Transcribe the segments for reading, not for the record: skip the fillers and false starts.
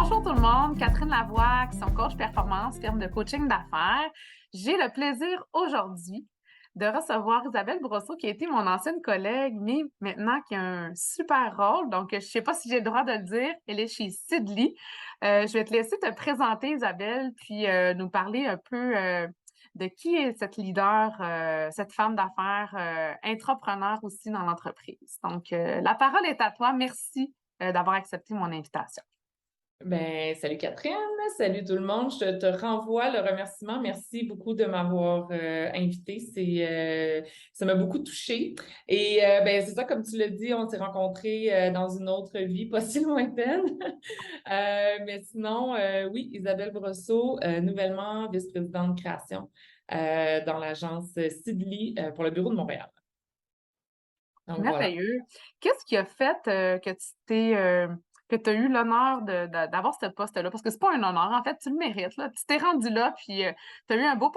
Bonjour tout le monde, Catherine Lavoie, qui sont coach performance, firme de coaching d'affaires. J'ai le plaisir aujourd'hui de recevoir Isabelle Brosseau, qui a été mon ancienne collègue, mais maintenant qui a un super rôle. Donc, je ne sais pas si j'ai le droit de le dire, elle est chez Sidley. Je vais te laisser te présenter, Isabelle, puis nous parler un peu de qui est cette leader, cette femme d'affaires, entrepreneur aussi dans l'entreprise. Donc, la parole est à toi. Merci d'avoir accepté mon invitation. Ben, salut Catherine, salut tout le monde. Je te renvoie le remerciement. Merci beaucoup de m'avoir invitée. Ça m'a beaucoup touchée. Et ben, c'est ça, comme tu l'as dit, on s'est rencontrés dans une autre vie, pas si lointaine. Mais sinon, oui, Isabelle Brosseau, nouvellement vice-présidente de création dans l'agence Sidley pour le bureau de Montréal. Donc voilà. Merveilleux. Qu'est-ce qui a fait que tu as eu l'honneur d'avoir ce poste-là? Parce que c'est pas un honneur, en fait, tu le mérites, là. Tu t'es rendu là, puis tu as eu un beau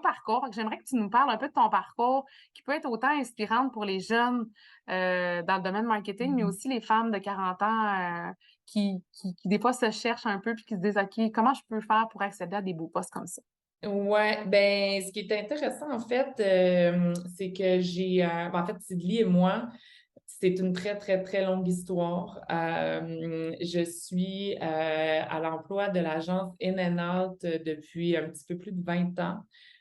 parcours. J'aimerais que tu nous parles un peu de ton parcours, qui peut être autant inspirant pour les jeunes dans le domaine marketing, mais aussi les femmes de 40 ans qui des fois se cherchent un peu puis qui se disent, OK, comment je peux faire pour accéder à des beaux postes comme ça? Ouais, ben, ce qui est intéressant, en fait, c'est que en fait, Sidley et moi, c'est une très, très, très longue histoire. Je suis à l'emploi de l'agence In and Out depuis un petit peu plus de 20 ans,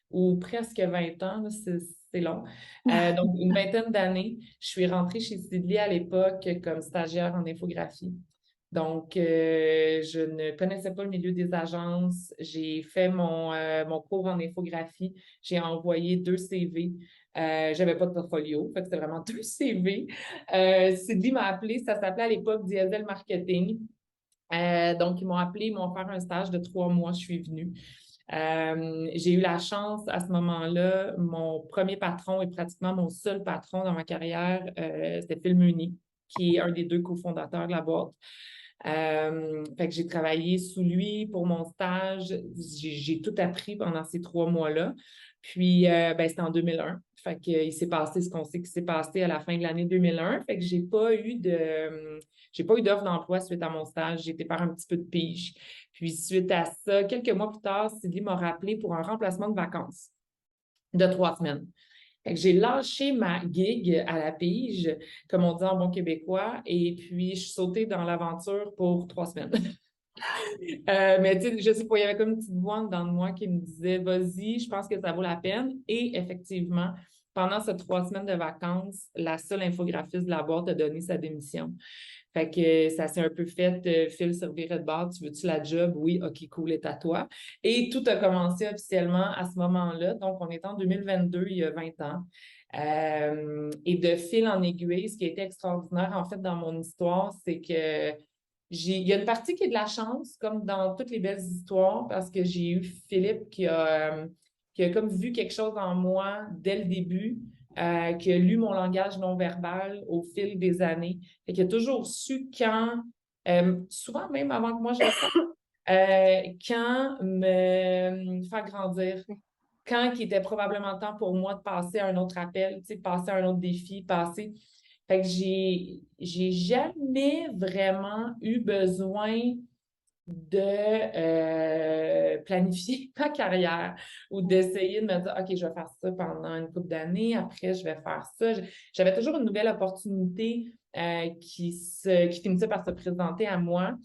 ou presque 20 ans, là, c'est long. Donc, une vingtaine d'années. Je suis rentrée chez Sidley à l'époque comme stagiaire en infographie. Donc, je ne connaissais pas le milieu des agences. J'ai fait mon cours en infographie. J'ai envoyé 2 CV. J'avais pas de portfolio, fait que c'était vraiment 2 CV. Sylvie m'a appelé, ça s'appelait à l'époque Diesel Marketing. Donc, ils m'ont appelé, ils m'ont offert un stage de 3 mois, je suis venue. J'ai eu la chance à ce moment-là, mon premier patron et pratiquement mon seul patron dans ma carrière, c'était Phil Meunier, qui est un des 2 cofondateurs de la boîte. Fait que j'ai travaillé sous lui pour mon stage. J'ai tout appris pendant ces 3 mois-là. Puis, ben, c'était en 2001. Fait que, il s'est passé ce qu'on sait qui s'est passé à la fin de l'année 2001. Fait que j'ai pas eu d'offre d'emploi suite à mon stage. J'ai été faire un petit peu de pige. Puis, suite à ça, quelques mois plus tard, Sylvie m'a rappelé pour un remplacement de vacances de 3 semaines. Fait que j'ai lâché ma gig à la pige, comme on dit en bon québécois, et puis je suis sautée dans l'aventure pour 3 semaines. Mais tu sais, je sais pas, il y avait comme une petite voix dans moi qui me disait, vas-y, je pense que ça vaut la peine. Et effectivement, pendant ces 3 semaines de vacances, la seule infographiste de la boîte a donné sa démission. Fait que ça s'est un peu fait, Phil se revirait de bord, tu veux-tu la job? Oui, OK, cool, est à toi. Et tout a commencé officiellement à ce moment-là. Donc, on est en 2022, il y a 20 ans. Et de fil en aiguille, ce qui a été extraordinaire, en fait, dans mon histoire, c'est que il y a une partie qui est de la chance, comme dans toutes les belles histoires, parce que j'ai eu Philippe qui a comme vu quelque chose en moi dès le début, qui a lu mon langage non verbal au fil des années. Fait qu'il a toujours su quand, souvent même avant que moi je le sache, quand me faire grandir, quand il était probablement temps pour moi de passer à un autre appel, tu sais, passer à un autre défi, passer. Fait que j'ai jamais vraiment eu besoin de planifier ma carrière ou d'essayer de me dire, OK, je vais faire ça pendant une couple d'années, après, je vais faire ça. J'avais toujours une nouvelle opportunité qui finissait par se présenter à moi.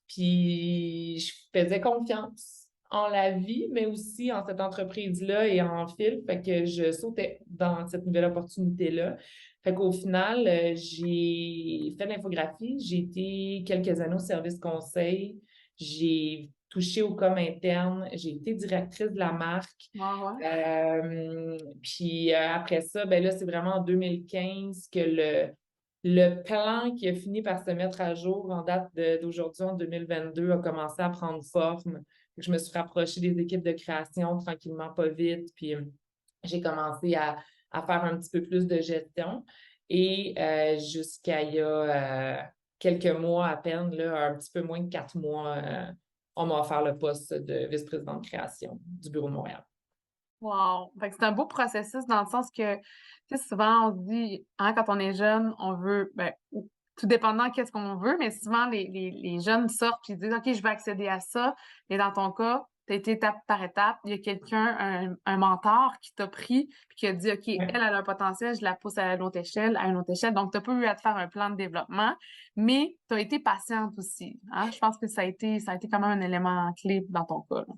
Puis, je faisais confiance en la vie, mais aussi en cette entreprise-là et en Phil. Fait que je sautais dans cette nouvelle opportunité-là. Fait qu'au final, j'ai fait de l'infographie. J'ai été quelques années au service conseil. J'ai touché au com interne. J'ai été directrice de la marque. Ouais, ouais. Puis après ça, ben là, c'est vraiment en 2015 que le plan qui a fini par se mettre à jour en date d'aujourd'hui, en 2022, a commencé à prendre forme. Je me suis rapprochée des équipes de création tranquillement, pas vite. Puis j'ai commencé à faire un petit peu plus de gestion. Et jusqu'à il y a quelques mois à peine, là, un petit peu moins de 4 mois, on m'a offert le poste de vice-président de création du bureau de Montréal. Wow! Fait que c'est un beau processus dans le sens que, tu sais, souvent on se dit, hein, quand on est jeune, on veut, ben, tu tout dépendant qu'est-ce qu'on veut, mais souvent, les jeunes sortent puis disent, OK, je vais accéder à ça. Et dans ton cas, tu as été étape par étape. Il y a quelqu'un, un mentor qui t'a pris puis qui a dit, OK, Ouais. elle a un potentiel, je la pousse à une autre échelle, à une autre échelle. Donc, tu n'as pas eu à te faire un plan de développement, mais tu as été patiente aussi. Hein? Je pense que ça a été quand même un élément clé dans ton cas, là.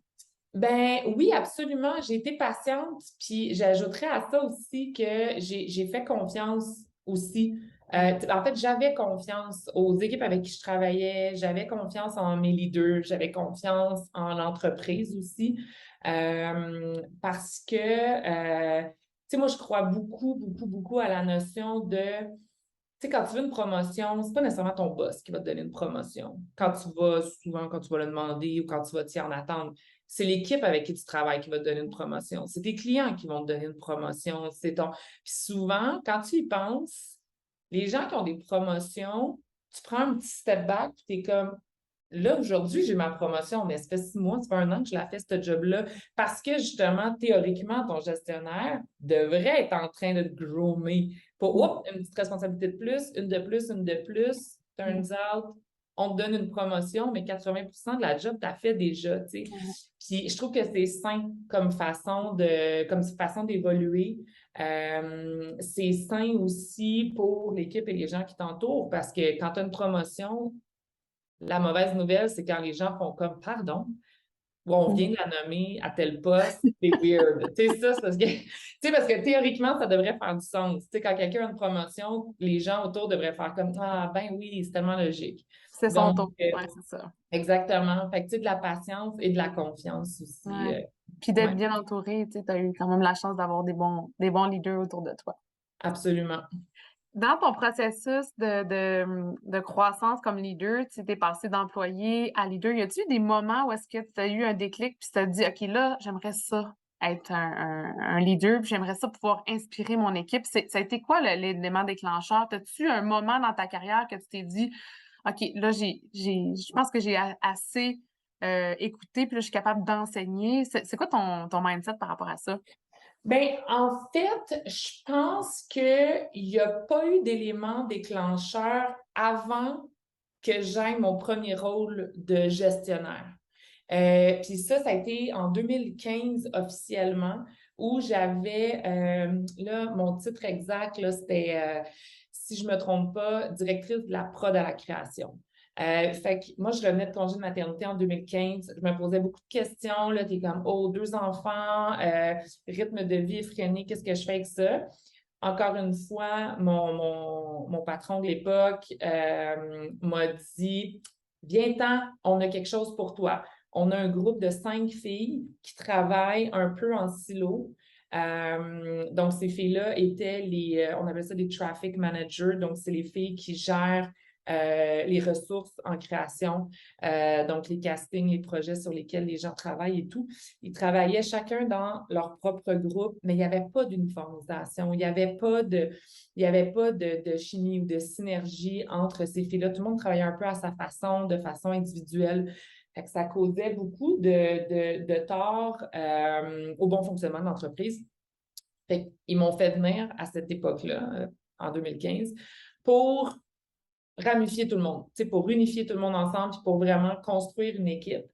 Ben oui, absolument. J'ai été patiente, puis j'ajouterais à ça aussi que j'ai fait confiance aussi. En fait, j'avais confiance aux équipes avec qui je travaillais, j'avais confiance en mes leaders, j'avais confiance en l'entreprise aussi, parce que, tu sais, moi, je crois beaucoup, beaucoup, beaucoup à la notion de, tu sais, quand tu veux une promotion, c'est pas nécessairement ton boss qui va te donner une promotion. Souvent, quand tu vas le demander ou quand tu vas t'y en attendre, c'est l'équipe avec qui tu travailles qui va te donner une promotion. C'est tes clients qui vont te donner une promotion. Puis souvent, quand tu y penses, les gens qui ont des promotions, tu prends un petit step back, puis tu es comme, là, aujourd'hui, j'ai ma promotion, mais ça fait 6 mois, ça fait 1 an que je la fais, ce job-là, parce que justement, théoriquement, ton gestionnaire devrait être en train de te groomer pour, oups, une petite responsabilité de plus, une de plus, une de plus, turns out, on te donne une promotion, mais 80% de la job, tu as fait déjà, tu sais. Puis je trouve que c'est sain comme façon d'évoluer. C'est sain aussi pour l'équipe et les gens qui t'entourent parce que quand tu as une promotion, la mauvaise nouvelle, c'est quand les gens font comme pardon, ou on vient de la nommer à tel poste, c'est weird. Tu sais, ça, c'est parce que, tu sais, parce que théoriquement, ça devrait faire du sens. Tu sais, quand quelqu'un a une promotion, les gens autour devraient faire comme ah, ben oui, c'est tellement logique. C'est son Donc, tour. Ouais, c'est ça. exactement. Fait que, tu sais, de la patience et de la confiance aussi. Ouais. Puis d'être Ouais, bien entouré, tu as eu quand même la chance d'avoir des bons leaders autour de toi. absolument. Dans ton processus de croissance comme leader, tu t'es passé d'employé à leader. Y a-t-il eu des moments où est-ce que tu as eu un déclic puis tu t'as dit, OK, là, j'aimerais ça être un leader, puis j'aimerais ça pouvoir inspirer mon équipe. Ça a été quoi l'élément déclencheur? As-tu eu un moment dans ta carrière que tu t'es dit, OK, là, je pense que j'ai assez écouté, puis là, je suis capable d'enseigner. C'est quoi ton mindset par rapport à ça? Ben, en fait, je pense qu'il n'y a pas eu d'élément déclencheur avant que j'aie mon premier rôle de gestionnaire. Puis ça a été en 2015 officiellement, où j'avais, là, mon titre exact, là, c'était, si je ne me trompe pas, directrice de la prod à la création. Fait que moi, je revenais de congé de maternité en 2015. Je me posais beaucoup de questions. Là, t'es comme, oh, 2 enfants, rythme de vie effréné, qu'est-ce que je fais avec ça? Encore une fois, mon patron de l'époque m'a dit, viens-t'en, on a quelque chose pour toi. On a un groupe de 5 filles qui travaillent un peu en silo. Donc, ces filles-là étaient on appelle ça des traffic managers. Donc, c'est les filles qui gèrent les ressources en création, donc les castings, les projets sur lesquels les gens travaillent et tout. Ils travaillaient chacun dans leur propre groupe, mais il n'y avait pas d'uniformisation, il n'y avait pas de chimie ou de synergie entre ces filles-là. Tout le monde travaillait un peu à sa façon, de façon individuelle. Fait que ça causait beaucoup de tort au bon fonctionnement de l'entreprise. Fait qu'ils m'ont fait venir à cette époque-là, en 2015, pour ramifier tout le monde, pour unifier tout le monde ensemble, puis pour vraiment construire une équipe.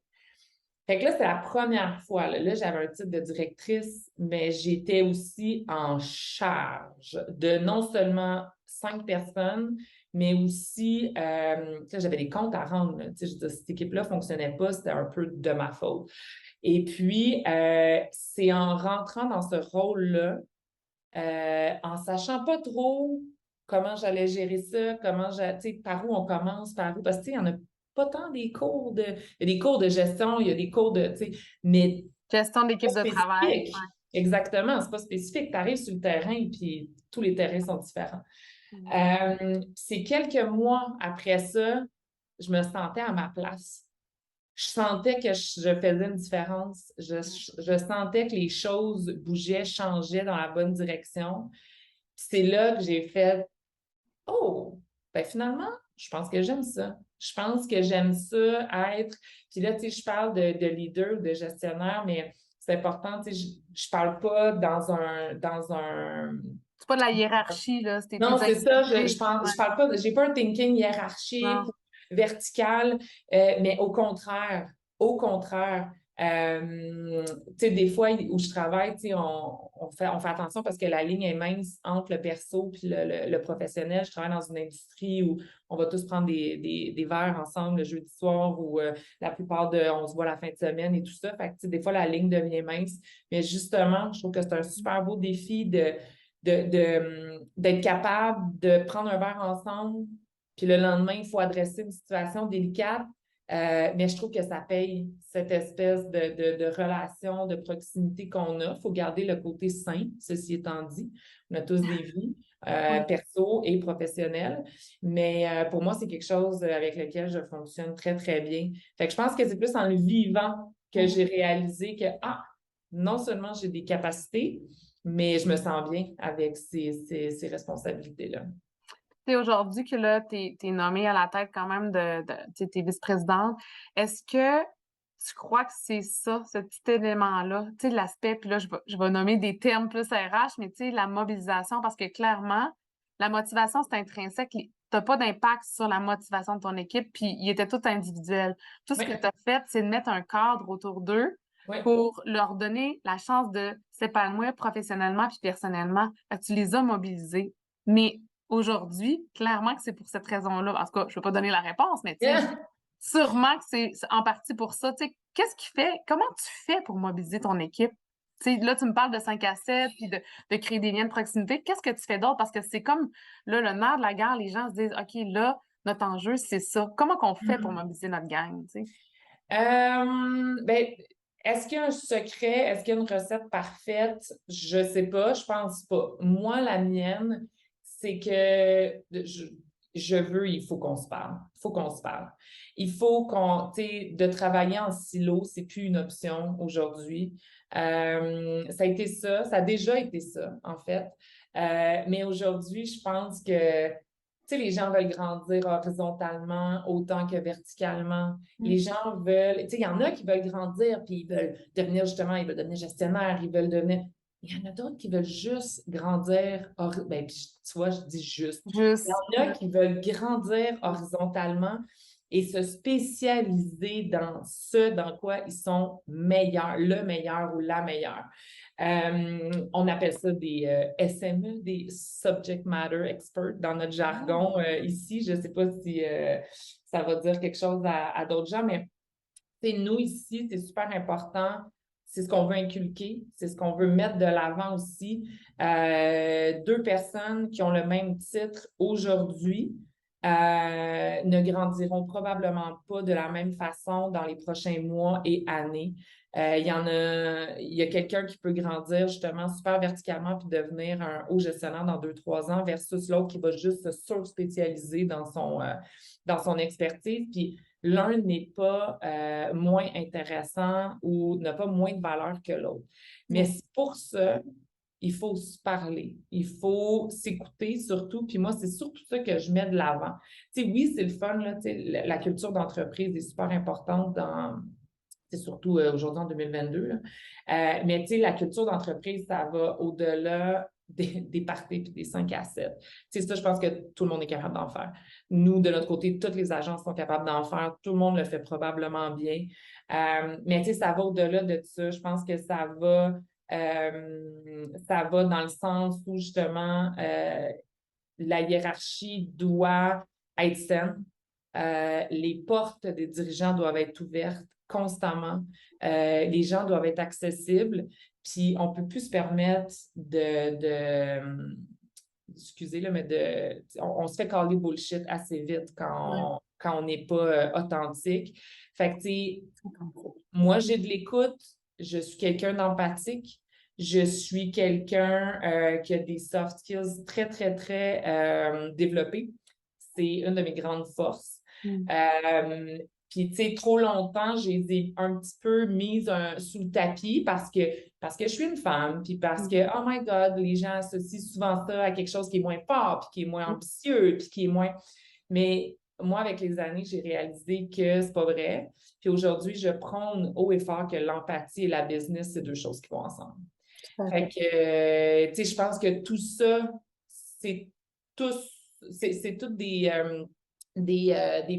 Fait que là, c'était la première fois. Là, j'avais un titre de directrice, mais j'étais aussi en charge de non seulement 5 personnes, mais aussi, j'avais des comptes à rendre. Je veux dire, cette équipe-là ne fonctionnait pas, c'était un peu de ma faute. Et puis, c'est en rentrant dans ce rôle-là, en sachant pas trop comment j'allais gérer ça, par où on commence, par où, parce que, il y en a pas tant des cours il y a des cours de gestion, il y a des cours de, mais Gestion d'équipe pas de travail. spécifique. Exactement, c'est pas spécifique. Tu arrives sur le terrain, puis tous les terrains sont différents. C'est quelques mois après ça, je me sentais à ma place. Je sentais que je faisais une différence. Je sentais que les choses bougeaient, changeaient dans la bonne direction. Puis c'est là que j'ai fait oh, ben finalement, je pense que j'aime ça. Je pense que j'aime ça être. Puis là, tu sais, je parle de leader, de gestionnaire, mais c'est important, tu sais, je parle pas dans un C'est pas de la hiérarchie, là, c'était tes Non, c'est ça, activités. je parle pas, j'ai pas un thinking hiérarchique, Non. vertical, mais au contraire, tu sais, des fois où je travaille, tu sais, on fait attention parce que la ligne est mince entre le perso puis le professionnel. Je travaille dans une industrie où on va tous prendre des verres ensemble le jeudi soir ou la plupart on se voit la fin de semaine et tout ça. Fait que, tu sais, des fois, la ligne devient mince. Mais justement, je trouve que c'est un super beau défi d'être capable de prendre un verre ensemble, puis le lendemain, il faut adresser une situation délicate. Mais je trouve que ça paye cette espèce de relation, de proximité qu'on a. Il faut garder le côté sain, ceci étant dit. On a tous des vies, Oui. perso et professionnelles. Mais pour moi, c'est quelque chose avec lequel je fonctionne très, très bien. Fait que je pense que c'est plus en le vivant que j'ai réalisé que, non seulement j'ai des capacités, mais je me sens bien avec ces responsabilités-là. Tu sais, aujourd'hui que là, t'es nommée à la tête quand même tu sais, t'es vice-présidente, est-ce que tu crois que c'est ça, ce petit élément-là, tu sais, l'aspect, puis là, je vais nommer des termes plus RH, mais tu sais, la mobilisation, parce que clairement, la motivation, c'est intrinsèque. T'as pas d'impact sur la motivation de ton équipe, puis il était tout individuel. Tout ce Oui, que tu as fait, c'est de mettre un cadre autour d'eux oui. pour leur donner la chance de s'épanouir professionnellement puis personnellement. Fait que tu les as mobilisés. Mais aujourd'hui, clairement que c'est pour cette raison-là. En tout cas, je ne vais pas donner la réponse, mais tu sais, Yeah. sûrement que c'est en partie pour ça. Tu sais, qu'est-ce qui fait, comment tu fais pour mobiliser ton équipe? Tu sais, là, tu me parles de 5 à 7 puis de créer des liens de proximité. Qu'est-ce que tu fais d'autre? Parce que c'est comme, là, le nerf de la guerre, les gens se disent, OK, là, notre enjeu, c'est ça. Comment qu'on fait pour mobiliser notre gang, tu sais? Ben, est-ce qu'il y a un secret? Est-ce qu'il y a une recette parfaite? Je sais pas, je pense pas. Moi, la mienne, c'est que il faut qu'on se parle. Il faut qu'on se parle. Il faut tu sais, de travailler en silo, c'est plus une option aujourd'hui. Ça a été ça, ça a déjà été ça, en fait. Mais aujourd'hui, je pense que tu sais, les gens veulent grandir horizontalement autant que verticalement. Les gens veulent, tu sais, il y en a qui veulent grandir, puis ils veulent devenir justement, ils veulent devenir gestionnaires, ils veulent devenir. Il y en a d'autres qui veulent juste grandir. Ben, puis, tu vois, je dis juste. Il Juste. y en a qui veulent grandir horizontalement et se spécialiser dans ce dans quoi ils sont meilleurs, le meilleur ou la meilleure. On appelle ça des SME, des Subject Matter Experts dans notre jargon ici. Je ne sais pas si ça va dire quelque chose à d'autres gens, mais nous ici, c'est super important. C'est ce qu'on veut inculquer, c'est ce qu'on veut mettre de l'avant aussi. Deux personnes qui ont le même titre aujourd'hui ne grandiront probablement pas de la même façon dans les prochains mois et années. Il y a quelqu'un qui peut grandir justement super verticalement puis devenir un haut gestionnaire dans 2, 3 ans versus l'autre qui va juste se sur-spécialiser dans son expertise. Puis l'un n'est pas moins intéressant ou n'a pas moins de valeur que l'autre. Mais pour ça, il faut se parler, il faut s'écouter surtout. Puis moi, c'est surtout ça que je mets de l'avant. Tu sais, oui, c'est le fun, là, tu sais, la culture d'entreprise est super importante c'est surtout aujourd'hui en 2022. Là. Mais tu sais, la culture d'entreprise, ça va au-delà des parties et des 5 à 7. Tu sais, ça, je pense que tout le monde est capable d'en faire. Nous, de notre côté, toutes les agences sont capables d'en faire. Tout le monde le fait probablement bien. Mais tu sais, ça va au-delà de ça. Je pense que ça va dans le sens où justement la hiérarchie doit être saine. Les portes des dirigeants doivent être ouvertes constamment. Les gens doivent être accessibles. Puis on ne peut plus se permettre excusez, là, mais on se fait caler bullshit assez vite quand on n'est pas authentique. Fait que, tu sais, moi, j'ai de l'écoute, je suis quelqu'un d'empathique, je suis quelqu'un qui a des soft skills très, très, très développés. C'est une de mes grandes forces. Puis, tu sais, trop longtemps, j'ai un petit peu mise sous le tapis parce que je suis une femme, puis parce que, oh my God, les gens associent souvent ça à quelque chose qui est moins fort, puis qui est moins ambitieux, puis qui est moins. Mais moi, avec les années, j'ai réalisé que c'est pas vrai. Puis aujourd'hui, je prône haut et fort que l'empathie et la business, c'est deux choses qui vont ensemble. Fait que, tu sais, je pense que tout ça, c'est c'est tous des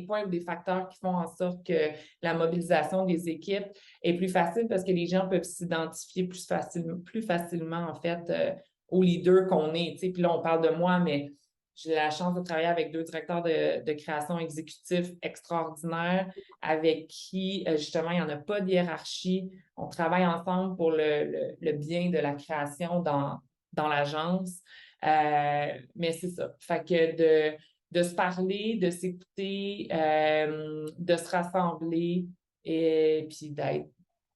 points ou des facteurs qui font en sorte que la mobilisation des équipes est plus facile parce que les gens peuvent s'identifier plus facilement, en fait, aux leaders qu'on est. Tu sais, puis là, on parle de moi, mais j'ai la chance de travailler avec 2 directeurs de création exécutifs extraordinaires avec qui, justement, il n'y en a pas de hiérarchie. On travaille ensemble pour le bien de la création dans l'agence. Mais c'est ça. Fait que de se parler, de s'écouter, de se rassembler et puis d'être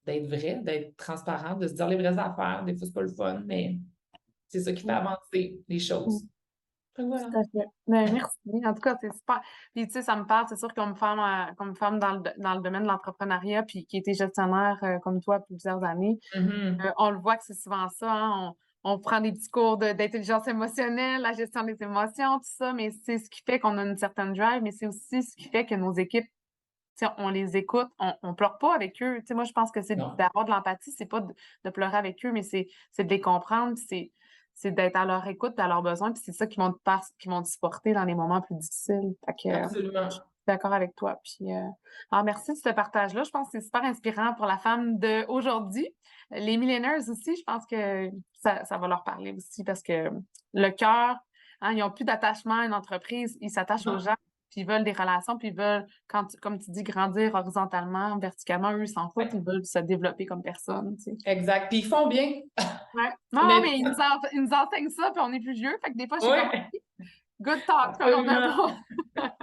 vrai, d'être transparent, de se dire les vraies affaires. Des fois, c'est pas le fun, mais c'est ça qui fait avancer les choses. Donc, voilà. Tout à fait. Ben, merci. En tout cas, c'est super. Puis, tu sais, ça me parle, c'est sûr, comme femme dans le domaine de l'entrepreneuriat, puis qui était gestionnaire comme toi pour plusieurs années, on le voit que c'est souvent ça, hein, on prend des petits cours d'intelligence émotionnelle, la gestion des émotions, tout ça, mais c'est ce qui fait qu'on a une certaine drive, mais c'est aussi ce qui fait que nos équipes, tu sais, on les écoute, on pleure pas avec eux. Tu sais, moi, je pense que c'est Non. d'avoir de l'empathie, c'est pas de pleurer avec eux, mais c'est de les comprendre, puis c'est d'être à leur écoute, à leurs besoins, puis c'est ça qui vont te supporter dans les moments plus difficiles. Fait que, Absolument. je suis d'accord avec toi. Puis, alors merci de ce partage-là. Je pense que c'est super inspirant pour la femme d'aujourd'hui. Les millennials aussi, je pense que ça va leur parler aussi parce que le cœur, hein, ils n'ont plus d'attachement à une entreprise, ils s'attachent aux Non. gens, puis ils veulent des relations, puis ils veulent, comme tu dis, grandir horizontalement, verticalement. Eux, ils s'en foutent, Ouais. ils veulent se développer comme personne, tu sais. Exact. Puis ils font bien. Ouais. Non, mais Honnêtement. ils nous enseignent ça, puis on est plus vieux. Fait que des fois, je suis comme, Oui, good talk, comme on absolument. a.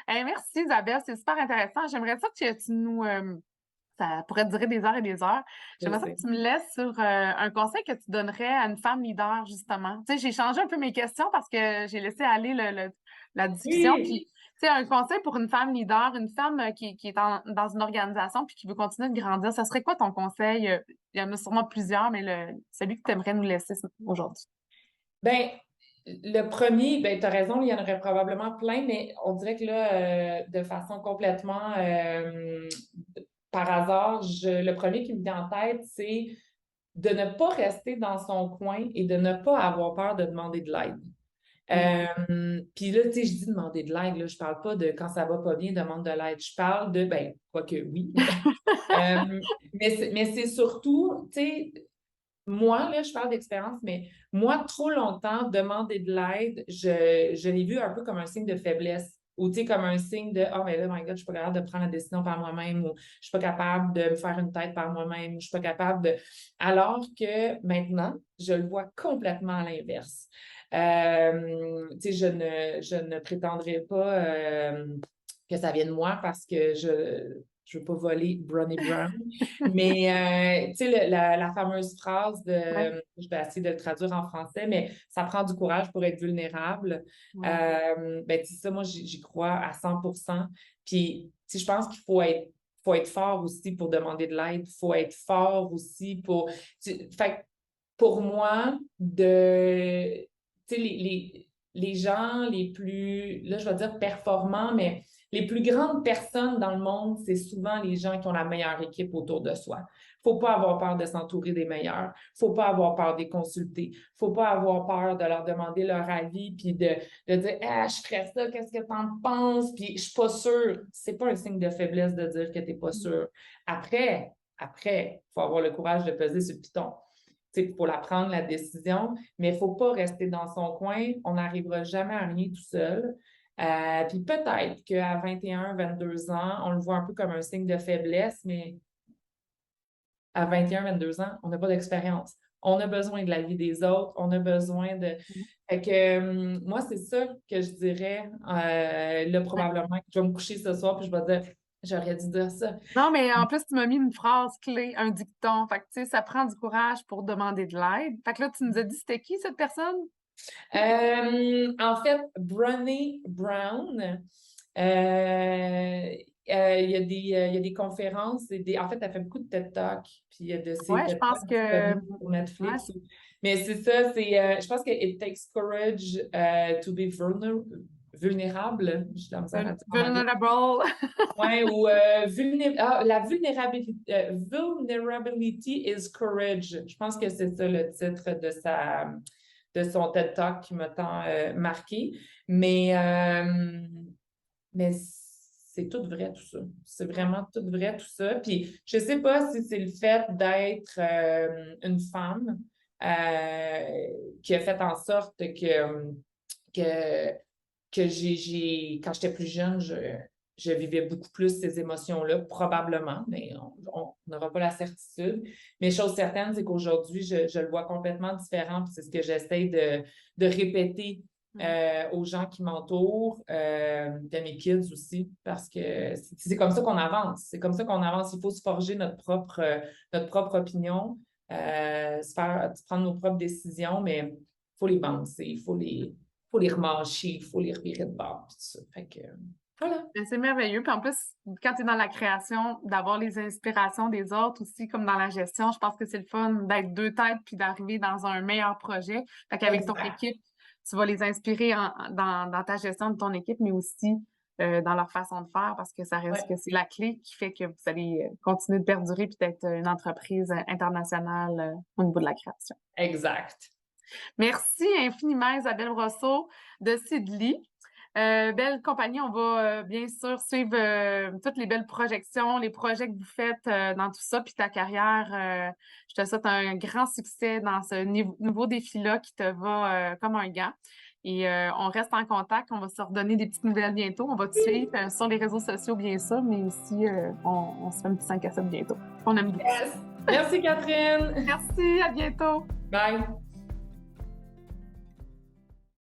Hey, merci Isabelle, c'est super intéressant. J'aimerais ça que tu nous... ça pourrait durer des heures et des heures. Je J'aimerais ça sais. que tu me laisses sur un conseil que tu donnerais à une femme leader, justement. Tu sais, j'ai changé un peu mes questions parce que j'ai laissé aller la discussion. Oui. Puis, tu sais, un conseil pour une femme leader, une femme qui est dans une organisation puis qui veut continuer de grandir, ça serait quoi ton conseil? Il y en a sûrement plusieurs, mais celui que tu aimerais nous laisser aujourd'hui. Ben, le premier, ben, tu as raison, il y en aurait probablement plein, mais on dirait que là, de façon complètement par hasard, le premier qui me vient en tête, c'est de ne pas rester dans son coin et de ne pas avoir peur de demander de l'aide. Puis là, tu sais, je dis demander de l'aide, là, je parle pas de quand ça va pas bien, demande de l'aide. Je parle de, ben, quoique oui, mais c'est surtout, tu sais, moi, là, je parle d'expérience, mais moi, trop longtemps, demander de l'aide, je l'ai vu un peu comme un signe de faiblesse. Ou, tu sais, comme un signe de oh, mais là, my God, je suis pas capable de prendre la décision par moi-même, ou je suis pas capable de me faire une tête par moi-même, ou je suis pas capable de. Alors que maintenant, je le vois complètement à l'inverse. Tu sais, je ne prétendrai pas que ça vient de moi parce que je veux pas voler Brené Brown. Mais, tu sais, la fameuse phrase de, Ouais. je vais essayer de le traduire en français, mais ça prend du courage pour être vulnérable. Ouais. Ben, tu sais, ça, moi, j'y crois à 100%. Puis, tu sais, je pense qu'il faut être fort aussi pour demander de l'aide. Il faut être fort aussi pour. Fait que pour moi, tu sais, les gens les plus, là, je vais dire performants, mais les plus grandes personnes dans le monde, c'est souvent les gens qui ont la meilleure équipe autour de soi. Faut pas avoir peur de s'entourer des meilleurs. Faut pas avoir peur de les consulter. Faut pas avoir peur de leur demander leur avis puis de dire ah, je ferais ça, qu'est-ce que t'en penses? Puis je suis pas sûre. C'est pas un signe de faiblesse de dire que t'es pas sûr. Après, faut avoir le courage de peser sur le piton. Il faut la prendre, la décision, mais il ne faut pas rester dans son coin. On n'arrivera jamais à rien tout seul. Puis peut-être qu'à 21, 22 ans, on le voit un peu comme un signe de faiblesse, mais à 21, 22 ans, on n'a pas d'expérience. On a besoin de la vie des autres, on a besoin de. Fait que moi, c'est ça que je dirais. Là, probablement que je vais me coucher ce soir puis je vais dire j'aurais dû dire ça. Non, mais en plus, tu m'as mis une phrase clé, un dicton. Fait que, tu sais, ça prend du courage pour demander de l'aide. Fait que là, tu nous as dit, c'était qui cette personne? En fait, Brené Brown, il y a des conférences, en fait, elle fait beaucoup de TED Talk, puis il y a de ces Ouais, je TED pense Talks que. disponibles sur Ouais, Netflix. Mais c'est ça, je pense que it takes courage to be vulnérable. J'ai de la misère à dire en anglais. Vulnerable. Ouais, ou la vulnérabilité, vulnerability is courage. Je pense que c'est ça le titre de son TED Talk qui m'a tant marqué. Mais c'est tout vrai, tout ça. C'est vraiment tout vrai, tout ça. Puis je sais pas si c'est le fait d'être une femme qui a fait en sorte que quand j'étais plus jeune, je vivais beaucoup plus ces émotions-là, probablement, mais on n'aura pas la certitude. Mais chose certaine, c'est qu'aujourd'hui, je le vois complètement différent, puis c'est ce que j'essaie de répéter aux gens qui m'entourent, de mes kids aussi, parce que c'est comme ça qu'on avance. C'est comme ça qu'on avance. Il faut se forger notre propre opinion, prendre nos propres décisions, mais il faut les balancer, il faut les remâcher, il faut les revirer de bord, tout ça. Fait que, voilà. C'est merveilleux. Puis en plus, quand tu es dans la création, d'avoir les inspirations des autres aussi, comme dans la gestion, je pense que c'est le fun d'être deux têtes puis d'arriver dans un meilleur projet. Fait qu'avec ton équipe, tu vas les inspirer dans ta gestion de ton équipe, mais aussi dans leur façon de faire, parce que ça reste que c'est la clé qui fait que vous allez continuer de perdurer puis d'être une entreprise internationale au niveau de la création. Exact. Merci infiniment, Isabelle Brosseau de Seedly. Belle compagnie, on va bien sûr suivre toutes les belles projections, les projets que vous faites dans tout ça, puis ta carrière. Je te souhaite un grand succès dans ce nouveau défi-là qui te va comme un gant. Et on reste en contact, on va se redonner des petites nouvelles bientôt. On va te suivre sur les réseaux sociaux, bien sûr, mais aussi on se fait un petit 5 à 7 bientôt. On aime beaucoup. Yes. Merci, Catherine. Merci, à bientôt. Bye.